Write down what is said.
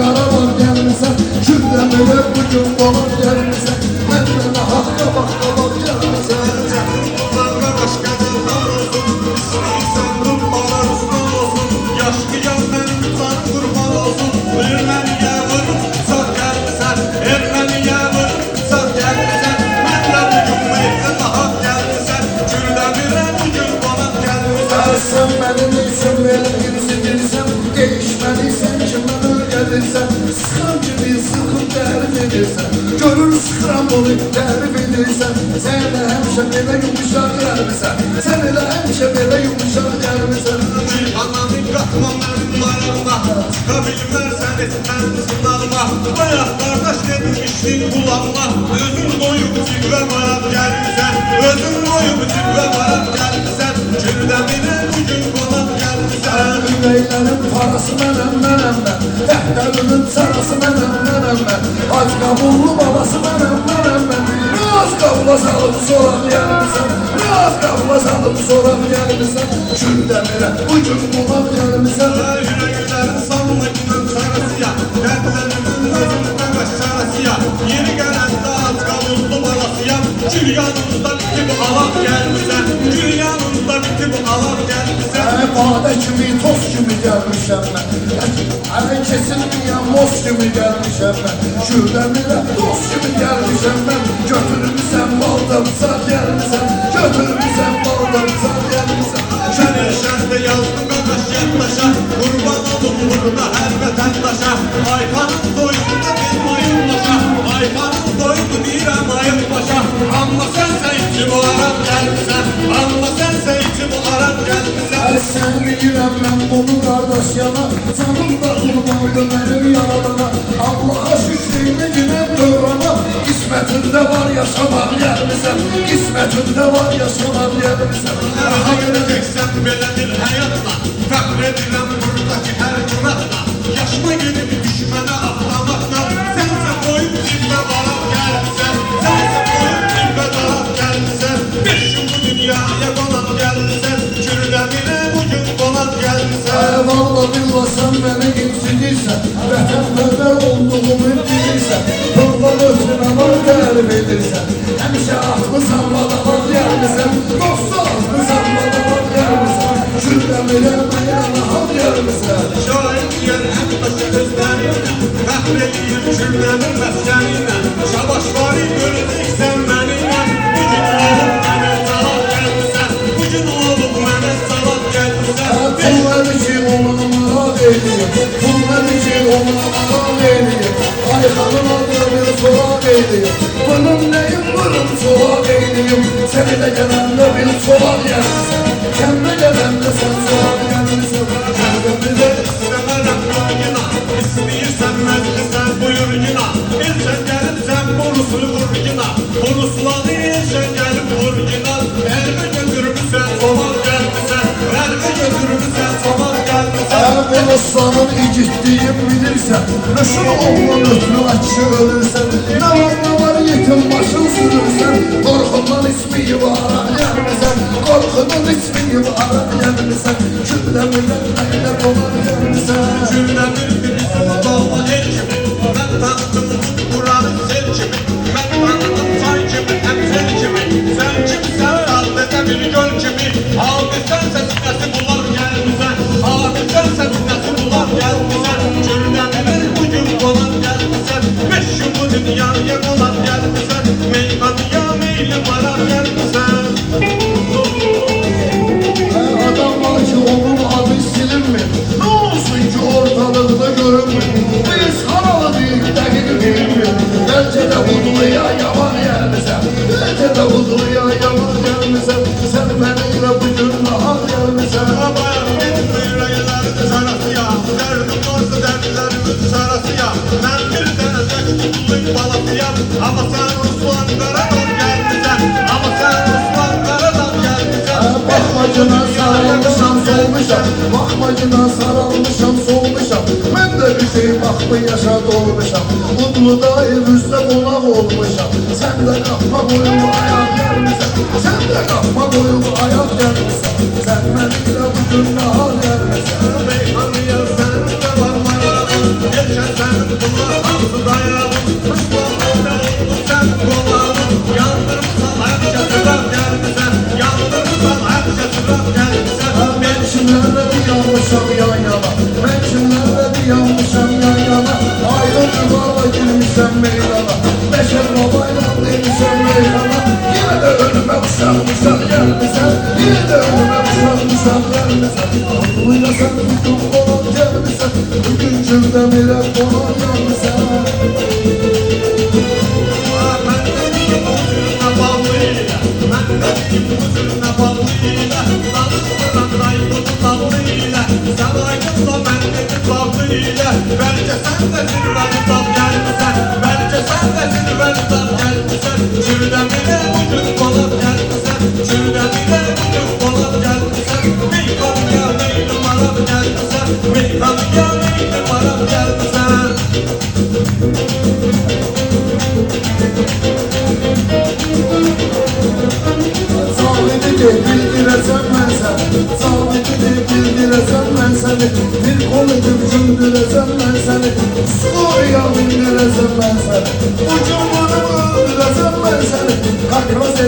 qaralar gəlmisən, Kürdəm elə bugün qonaq gəlmisən, məndən haqq qabaq gəlmisən. Bunlarla başqa qadar olsun, istəyirsən ruhbalar ustan olsun, yaşlı yaz mənim can qurban olsun, Erməniyə vurub sağ gəlmisən, Erməniyə vurub sağ gəlmisən, mənlə bugün meyxə nahaq gəlmisən, Kürdəmirə bugün qonaq gəlmisən. Sən mənim üçün belə incidirsən, değişməlisən ki mən öyrədirsən, sıxan kimi sıxıb tərif edirsən, görür sıxıram onu tərif edirsən, sən elə həmişə belə yumuşaq gəlmisən, sən elə həmişə belə yumuşaq gəlmisən. Ananı qatma mənim marağıma, çıxa bilmərsən etmən sınağıma, bayaq qardaş demişdin qulağıma, özün qoyub zirvə maraq gəlmisən, özün qoyub zirvə maraq gəlmisən, Kürdəmirə bugün qonaq gəlmisən. Ürəklərin parası mənəm mən, dəhtərinin sarası mənəm mən, ac qabullu babası mənəm mən, biraz qabula salıb soraq gəlmisən, biraz qabula salıb soraq gəlmisən, Kürdəmirə bugün qonaq gəlmisən. Ürəklərin sallıqının sarasıya, dərdlərimin özümdə qaşarasıya, yeri gələndə ac qabullu balasıyam, gül yanımda bitib alaq gəlmisən, gül yanımda bitib alaq gəlmisən. Badə kimi, toz kimi gəlmişəm mən, kesilməyən moz kimi gəlmişəm mən, Kürdəmirə dost kimi gəlmişəm mən, götürmüsən baldamıza gəlmişəm, götürmüsən baldamıza gəlmişəm. Şərir şəhdə yazdım qardaş yaddaşa, qurban olum burada hər vətəndaşa, Ayxanın doyunda benim ayınlaşa, Ayxanın doyundu deyirəm ayın başa, amma sənsə içi bu aram gəlmisən, amma sənsə içi bu aram gəlmisən. Sən bilirəm mən bunu qardaş yana, canım da qurbandı mənim yaradana, Allaha şükrüyünə günəm dövrana, qismətində var yaşamaq gəlmisən, qismətində var yaşamaq gəlmisən. Daha görəcəksən belə bir həyatla, fəxr edirəm buradakı hər qınatla, yaşma gedib düşmənə avlamakla, sənsə qoyub zirvə varaq gəlmisən, sənsə qoyub zirvə varaq gəlmisən, beş gün bu dünyaya qonaq gəlmisən, Kürdəmirə bugün qonaq gəlmisən. Valla billah sən məni incidirsən, vətənpərvər olduğumu bilirsən, Valla özünə var tərif edirsən, həmişə atmısan vadalar gəlmisən, dostu atmısan vadalar gəlmisən, Kürdəmirə mənə nahal gəlmisən. Şair deyər həmdaşı özlərinlə, fəxr edir Kürdəmir məskəninlə, Şabaşvari görəcəksən mənimlə, bugün olub mənə cavab gəlmisən, bugün olub mənə cavab gəlmisən. Pul nədir ki ona maraq edir, pul nədir ki ona maraq edir, Ayxanın adına bir soraq edir, bunun nəyim vırım soraq edir, sən elə gələndə bir soraq gəlmisən, kəndə gələndə sən soraq gəlmisən. Kəndimizə istəmərəm yorgina, istəyirsən məclisən buyur yina, elçən gəlibsən borusunu vur yina, borusları elçən gəlib vur yina, əlbə götürmüsən çomaq gəlmisən, əlbə götürmüsən çomaq gəlmisən. Bonosanın igidliyim bilirsən, Rəşul oğlan ötürü açı ölürsən, nə var yetim başın sürürsən, qorxundan ismi yuvaraq gəlmisən, qorxundan ismi yuvaraq gəlmisən, Kürdəmirə mənə qonaq gəlmisən. Kürdəmirdir bizim doğma el kimi, mən tanıdım buranı sel kimi, mən tanıdım çay kimi, əmsel kimi, sən kimsən sadəcə bir göl kimi, Hadisən səsinəsi bular gəlmisən, hadisən səsinəsi bular gəlmisən, Kürdəmirə bugün qonaq gəlmisən, beş gün bu dünyaya qonaq gəlmisən, meyxanıya meyli maraq gəlmisən. Adam var ki onun adı silinmir, nə olsun ki ortalıqda görünmür, biz haralı deyik dəqiq bilmir, bəlkə də udluya yaman gəlmisən, bəlkə də udluya yaman gəlmisən, sən mənimlə bugün nahal gəlmisən. Bayaq benim ürəklərin sarasıya, dərdim varsa dərdlərimin sarasıya, mən bir dənə tək tutulayım balasıyam, amma sən Ruslan Qaradam gəlmisən, amma sən Ruslan Qaradam gəlmisən. Baxmacına sarılmışam, solmuşam, baxmacına sarılmışam, solmuşam, mən də bir şey baxma yaşa dolmuşam, Mutluda ev üstə qonaq olmuşam, sən də qapma boyumu ayaq gəlmisən, sən də qapma boyumu ayaq gəlmisən, sən mənimlə bugün nahal gəlmisən. Meyxanıya sənin də var marağın, Geçen senin bunlar hamsı dayanım Kuşlarında oldu sen kulağım Yandırmışsan herkes sıram geldi sen Yandırmışsan herkes sıram geldi sen Ben kimlerle bir yanmışam yan yana Ben kimlerle bir yanmışam yan yana Ayrı duvarla girmişem meydana Beşer babayla demişem meydana Yine de önüme bıçakmışam gelmişem Yine de önüme bıçakmışam gelmişem Aklıyla sen tutup olan gelmişem Bugün cümle bile olan gelmişem Ben de kim huzuruna bağlıyla Ben de kim huzuruna bağlıyla Dansıran raykotu bağlıyla Sen aydınla ben de bir bağlıyla Belki sen de zirveni tam gelmişsen Belki sen de zirveni tam gelmişsen Şuradan bile vücut falan gelmişsen Şuradan bile vücut falan gelmişsen Meykanıya neydi maram gelmişsen Meykanıya neydi maram gelmişsen Zahmeti de bildireceğim ben seni Zahmeti de bildireceğim ben seni Bir kol edip güldüreceğim ben seni Skoya bindireceğim ben seni Ucumunu öldüreceğim ben seni Kalkmaz